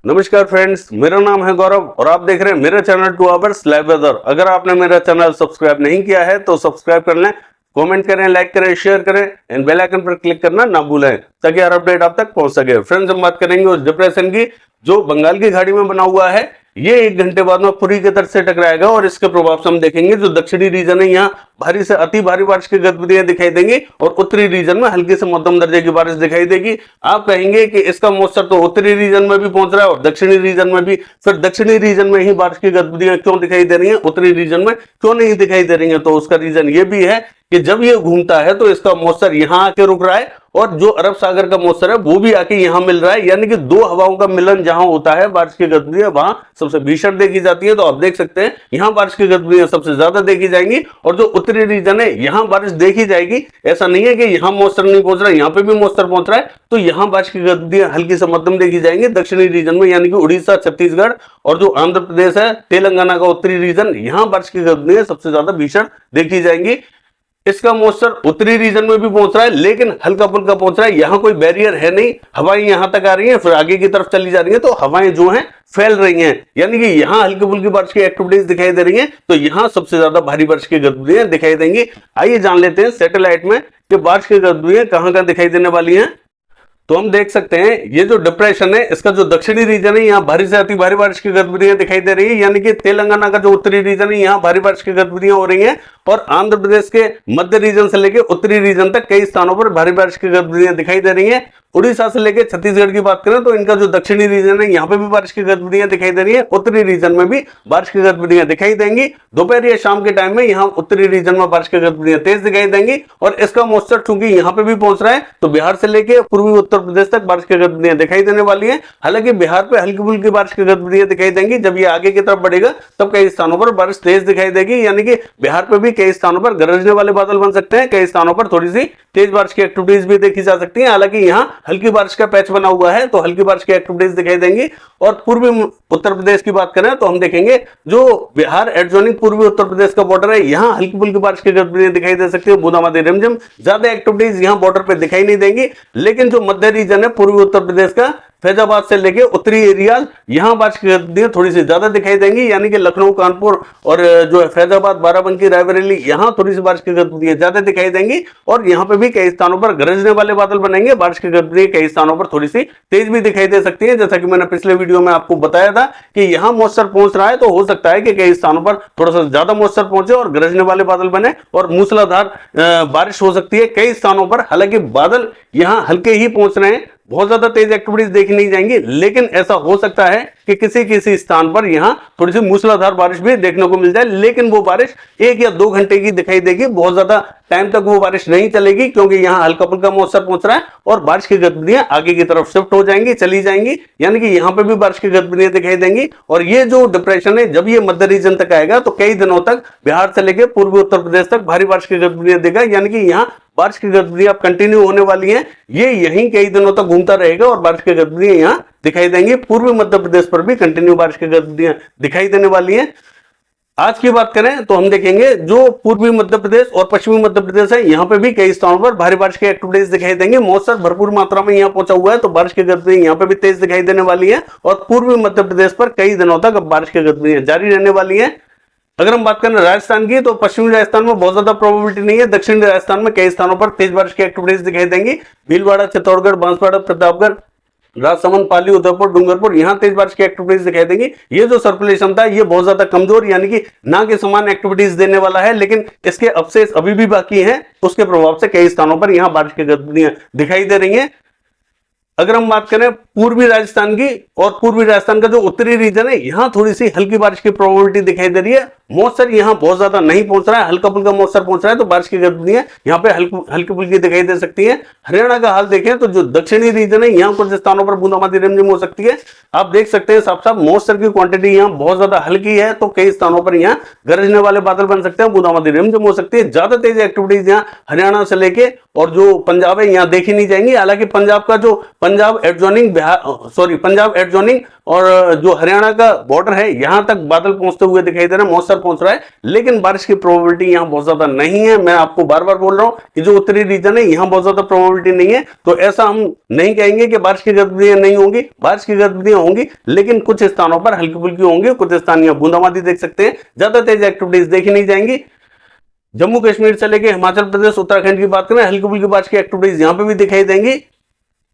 नमस्कार फ्रेंड्स, मेरा नाम है गौरव और आप देख रहे हैं मेरा चैनल 2 आवर्स लाइव वेदर। अगर आपने मेरा चैनल सब्सक्राइब नहीं किया है तो सब्सक्राइब कर लें, कमेंट करें, लाइक करें, शेयर करें एंड बेल आइकन पर क्लिक करना ना भूलें ताकि हर अपडेट आप तक पहुंच सके। फ्रेंड्स, हम बात करेंगे उस डिप्रेशन की जो बंगाल की खाड़ी में बना हुआ है। ये 1 घंटे बाद में पूरी की तरफ से टकराएगा और इसके प्रभाव से हम देखेंगे जो दक्षिणी रीजन है यहाँ भारी से अति भारी बारिश की गतिविधियां दिखाई देंगी और उत्तरी रीजन में हल्की से मध्यम दर्जे की बारिश दिखाई देगी। आप कहेंगे कि इसका मॉइस्चर तो उत्तरी रीजन में भी पहुंच रहा है और दक्षिणी रीजन में भी, फिर दक्षिणी रीजन में ही बारिश की गतिविधियां क्यों दिखाई दे रही है, उत्तरी रीजन में क्यों नहीं दिखाई दे रही है? तो उसका रीजन ये भी है कि जब ये घूमता है तो इसका मॉइस्चर यहाँ आके रुक रहा है और जो अरब सागर का मॉइस्चर है वो भी आके यहाँ मिल रहा है, यानी कि दो हवाओं का मिलन जहां होता है बारिश की गतिविधियां वहां सबसे भीषण देखी जाती है। तो आप देख सकते हैं यहाँ बारिश की गतिविधियां सबसे ज्यादा देखी जाएंगी और जो उत्तरी रीजन है यहाँ बारिश देखी जाएगी। ऐसा नहीं है कि यहाँ मॉइस्चर नहीं पहुंच रहा है, यहाँ पे भी मॉइस्चर पहुंच रहा है, तो यहाँ बारिश की गतिविधियां हल्की से मध्यम देखी जाएंगी दक्षिणी रीजन में, यानी कि उड़ीसा, छत्तीसगढ़ और जो आंध्र प्रदेश है, तेलंगाना का उत्तरी रीजन, यहाँ बारिश की गतिविधियां सबसे ज्यादा भीषण देखी जाएंगी। इसका मॉइस्चर उत्तरी रीजन में भी पहुंच रहा है लेकिन हल्का फुल्का पहुंच रहा है, यहाँ कोई बैरियर है नहीं, हवाएं यहां तक आ रही हैं फिर आगे की तरफ चली जा रही हैं, तो हवाएं जो हैं फैल रही हैं, यानी कि यहाँ हल्की फुल्की बारिश की एक्टिविटीज दिखाई दे रही हैं, तो यहाँ सबसे ज्यादा भारी बारिश की गतिविधियां दिखाई देंगी। आइए जान लेते हैं सैटेलाइट में कि बारिश की गतिविधियां कहां दिखाई देने वाली हैं। तो हम देख सकते हैं ये जो डिप्रेशन है इसका जो दक्षिणी रीजन है यहाँ भारी से अति भारी बारिश की गतिविधियां दिखाई दे रही है, यानी कि तेलंगाना का जो उत्तरी रीजन है यहाँ भारी बारिश की गतिविधियां हो रही हैं और आंध्र प्रदेश के मध्य रीजन से लेकर उत्तरी रीजन तक कई स्थानों पर भारी बारिश की गतिविधियां दिखाई दे रही हैं। उड़ीसा से लेकर छत्तीसगढ़ की बात करें तो इनका जो दक्षिणी रीजन है यहाँ पे भी बारिश की गतिविधियां दिखाई दे रही है, उत्तरी रीजन में भी बारिश की गतिविधियां दिखाई देंगी। दोपहर या शाम के टाइम में यहाँ उत्तरी रीजन में बारिश की गतिविधियां तेज दिखाई देंगी और इसका मॉइस्चर चूंकि यहाँ पे भी पहुंच रहा है तो बिहार से लेकर पूर्वी उत्तर प्रदेश तक बारिश की गतिविधियां दिखाई देने वाली है। हालांकि बिहार पे हल्की फुल्की बारिश की गतिविधियां दिखाई देंगी, जब ये आगे की तरफ बढ़ेगा तब कई स्थानों पर बारिश तेज दिखाई देगी, यानी कि बिहार पे भी कई स्थानों पर गरजने वाले बादल बन सकते हैं, कई स्थानों पर थोड़ी सी तेज बारिश की एक्टिविटीज भी देखी जा सकती है। हालांकि यहाँ हल्की बारिश का पैच बना हुआ है तो हल्की बारिश की एक्टिविटीज दिखाई देंगी। और पूर्वी उत्तर प्रदेश की बात करें तो हम देखेंगे जो बिहार एडजॉइनिंग पूर्वी उत्तर प्रदेश का बॉर्डर है यहाँ हल्की फुल्की बारिश की गतिविधियां दिखाई दे सकती है, बूंदाबांदी रिमझिम, ज्यादा एक्टिविटीज यहाँ बॉर्डर पे दिखाई नहीं देंगी। लेकिन जो मध्य रीजन है पूर्वी उत्तर प्रदेश का, फैजाबाद से लेके उत्तरी एरिया, यहाँ बारिश की गतिविधियां थोड़ी सी ज्यादा दिखाई देंगी, यानी कि लखनऊ, कानपुर और जो है फैजाबाद, बाराबंकी, रायबरेली, यहाँ थोड़ी सी बारिश की गतिविधियां ज्यादा दिखाई देंगी और यहाँ पे भी कई स्थानों पर गरजने वाले बादल बनेंगे। बारिश की गतिविधियां कई स्थानों पर थोड़ी सी तेज भी दिखाई दे सकती है, जैसा कि मैंने पिछले वीडियो में आपको बताया था कि यहाँ मॉइस्चर पहुंच रहा है तो हो सकता है कि कई स्थानों पर थोड़ा सा ज्यादा मॉइस्चर पहुंचे और गरजने वाले बादल बने और मूसलाधार बारिश हो सकती है कई स्थानों पर। हालांकि बादल यहाँ हल्के ही पहुंच रहे हैं, बहुत ज्यादा तेज एक्टिविटीज देखी नहीं जाएंगी, लेकिन ऐसा हो सकता है कि किसी किसी स्थान पर यहाँ थोड़ी सी मूसलाधार बारिश भी देखने को मिल जाए, लेकिन वो बारिश 1 या 2 घंटे की दिखाई देगी, बहुत ज्यादा टाइम तक वो बारिश नहीं चलेगी क्योंकि यहाँ हल्का फुल्का मॉइस्चर पहुंच रहा है और बारिश की गतिविधियां आगे की तरफ शिफ्ट हो जाएंगी, चली जाएंगी, यानी कि यहाँ पे भी बारिश की गतिविधियां दिखाई देंगी। और ये जो डिप्रेशन है जब ये मध्य रीजन तक आएगा तो कई दिनों तक बिहार से लेकर पूर्वी उत्तर प्रदेश तक भारी बारिश की गतिविधियां देगा, यानी कि यहाँ बारिश की गतिविधियां कंटिन्यू होने वाली हैं, ये यहीं कई दिनों तक घूमता रहेगा और बारिश की गतिविधियां यहाँ दिखाई देंगी। पूर्वी मध्य प्रदेश पर भी कंटिन्यू बारिश की गतिविधियां दिखाई देने वाली हैं। आज की बात करें तो हम देखेंगे जो पूर्वी मध्य प्रदेश और पश्चिमी मध्य प्रदेश है यहाँ पे भी कई स्थानों पर भारी बारिश की एक्टिविटीज दिखाई देंगे। मॉइस्चर भरपूर मात्रा में यहाँ पहुंचा हुआ है तो बारिश की गतिविधियां यहाँ पे भी तेज दिखाई देने वाली है और पूर्वी मध्य प्रदेश पर कई दिनों तक अब बारिश की गतिविधियां जारी रहने वाली है। अगर हम बात करें राजस्थान की तो पश्चिमी राजस्थान में बहुत ज्यादा प्रोबेबिलिटी नहीं है, दक्षिणी राजस्थान में कई स्थानों पर तेज बारिश की एक्टिविटीज दिखाई देंगी। भीलवाड़ा, चित्तौड़गढ़, बांसवाड़ा, प्रतापगढ़, राजसमंद, पाली, उदयपुर, डूंगरपुर, यहाँ तेज बारिश की एक्टिविटीज दिखाई देंगी। ये जो सर्कुलेशन था ये बहुत ज्यादा कमजोर, यानी कि ना के समान एक्टिविटीज देने वाला है, लेकिन इसके अवशेष अभी भी बाकी हैं, उसके प्रभाव से कई स्थानों पर यहाँ बारिश की गतिविधियां दिखाई दे रही हैं। अगर हम बात करें पूर्वी राजस्थान की और पूर्वी राजस्थान का जो उत्तरी रीजन है यहाँ थोड़ी सी हल्की बारिश की प्रोबेबिलिटी दिखाई दे रही है। मॉइस्चर यहाँ बहुत ज्यादा नहीं पहुंच रहा है, हल्का फुल्का मॉइस्चर पहुंच रहा है तो बारिश की गतिविधियां यहाँ पे हल्की फुल्की दिखाई दे सकती है। हरियाणा का हाल देखें तो जो दक्षिणी रीजन है यहाँ कुछ स्थानों पर बूंदाबांदी रिमझिम हो सकती है। आप देख सकते हैं साफ साफ मॉइस्चर की क्वांटिटी यहाँ बहुत ज्यादा हल्की है तो कई स्थानों पर यहाँ गरजने वाले बादल बन सकते हैं, बूंदाबांदी रिमझिम हो सकती है। ज्यादा तेज एक्टिविटीज यहाँ हरियाणा से लेके और जो पंजाब है यहाँ देखी नहीं जाएंगी। हालांकि पंजाब का जो पंजाब एडजॉइनिंग और जो हरियाणा का बॉर्डर है यहां तक बादल पहुंचते हुए दिखाई दे रहे हैं, मॉइस्चर पहुंच रहा है, लेकिन बारिश की प्रोबेबिलिटी यहां बहुत ज्यादा नहीं है। मैं आपको बार बार बोल रहा हूं कि जो उत्तरी रीजन है यहां बहुत ज्यादा प्रोबेबिलिटी नहीं है, तो ऐसा हम नहीं कहेंगे कि बारिश की गतिविधियां नहीं होंगी, बारिश की गतिविधियां होंगी, लेकिन कुछ स्थानों पर हल्की फुल्की होंगी, कुछ स्थान यहां बूंदाबांदी देख सकते हैं, ज्यादा तेज एक्टिविटीज देखी नहीं जाएंगी। जम्मू कश्मीर से लेकर हिमाचल प्रदेश उत्तराखंड की बात करें, हल्की फुल्की बारिश की एक्टिविटीज यहां पे भी दिखाई देंगी।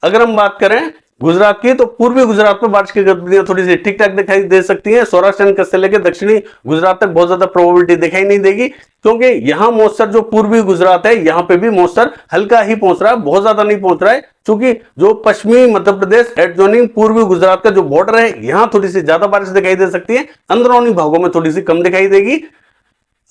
अगर हम बात करें गुजरात की, तो पूर्वी गुजरात में बारिश की गतिविधियां थोड़ी सी ठीक ठाक दिखाई दे सकती हैं। सौराष्ट्र एंड कच्छ से लेकर दक्षिणी गुजरात तक बहुत ज्यादा प्रोबेबिलिटी दिखाई नहीं देगी, क्योंकि यहां मॉइस्चर जो पूर्वी गुजरात है यहां पे भी मॉइस्चर हल्का ही पहुंच रहा है, बहुत ज्यादा नहीं पहुंच रहा है, क्योंकि जो पश्चिमी मध्य प्रदेश एडजॉइनिंग पूर्वी गुजरात का जो बॉर्डर है यहां थोड़ी सी ज्यादा बारिश दिखाई दे सकती है, अंदरूनी भागों में थोड़ी सी कम दिखाई देगी।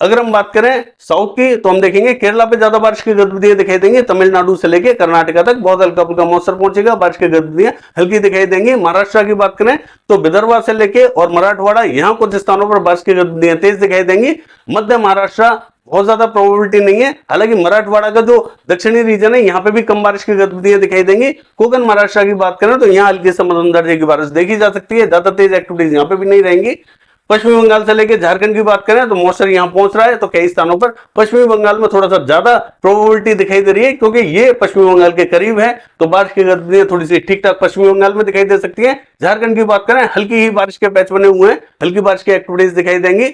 अगर हम बात करें साउथ की, तो हम देखेंगे केरला पे ज्यादा बारिश की गतिविधियां दिखाई देंगी, तमिलनाडु से लेकर कर्नाटका तक बहुत हल्का फुल्का मॉइस्चर पहुंचेगा, बारिश की गतिविधियां हल्की दिखाई देंगी। महाराष्ट्र की बात करें तो विदर्भ से लेकर और मराठवाड़ा यहां कुछ स्थानों पर बारिश की गतिविधियां तेज दिखाई देंगी। मध्य महाराष्ट्र बहुत ज्यादा प्रोबेबिलिटी नहीं है, हालांकि मराठवाड़ा का जो दक्षिणी रीजन है यहां पे भी कम बारिश की गतिविधियां दिखाई देंगी। कोकण महाराष्ट्र की बात करें तो यहां हल्की से मध्यम दर्जे की बारिश देखी जा सकती है, ज्यादा तेज एक्टिविटीज यहां पे भी नहीं रहेंगी। पश्चिमी बंगाल से लेकर झारखंड की बात करें तो मॉइस्चर यहां पहुंच रहा है, तो कई स्थानों पर पश्चिमी बंगाल में थोड़ा सा ज्यादा प्रोबेबिलिटी दिखाई दे रही है, क्योंकि ये पश्चिमी बंगाल के करीब है, तो बारिश की गतिविधियां थोड़ी सी ठीक ठाक पश्चिमी बंगाल में दिखाई दे सकती है। झारखंड की बात करें हल्की ही बारिश के पैच बने हुए हैं, हल्की बारिश की एक्टिविटीज दिखाई देंगी।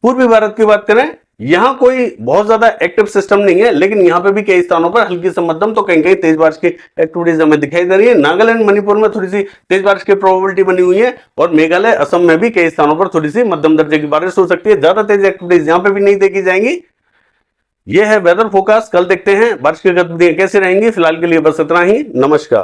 पूर्वी भारत की बात करें, यहां कोई बहुत ज्यादा एक्टिव सिस्टम नहीं है, लेकिन यहां पे भी कई स्थानों पर हल्की से मध्यम तो कहीं कहीं तेज बारिश की एक्टिविटीज हमें दिखाई दे रही है। नागालैंड मणिपुर में थोड़ी सी तेज बारिश की प्रोबेबिलिटी बनी हुई है, और मेघालय असम में भी कई स्थानों पर थोड़ी सी मध्यम दर्जे की बारिश हो सकती है, ज्यादा तेज एक्टिविटीज यहां पे भी नहीं देखी जाएंगी। यह है वेदर फोरकास्ट। कल देखते हैं बारिश की गतिविधियां कैसे रहेंगी। फिलहाल के लिए बस इतना ही, नमस्कार।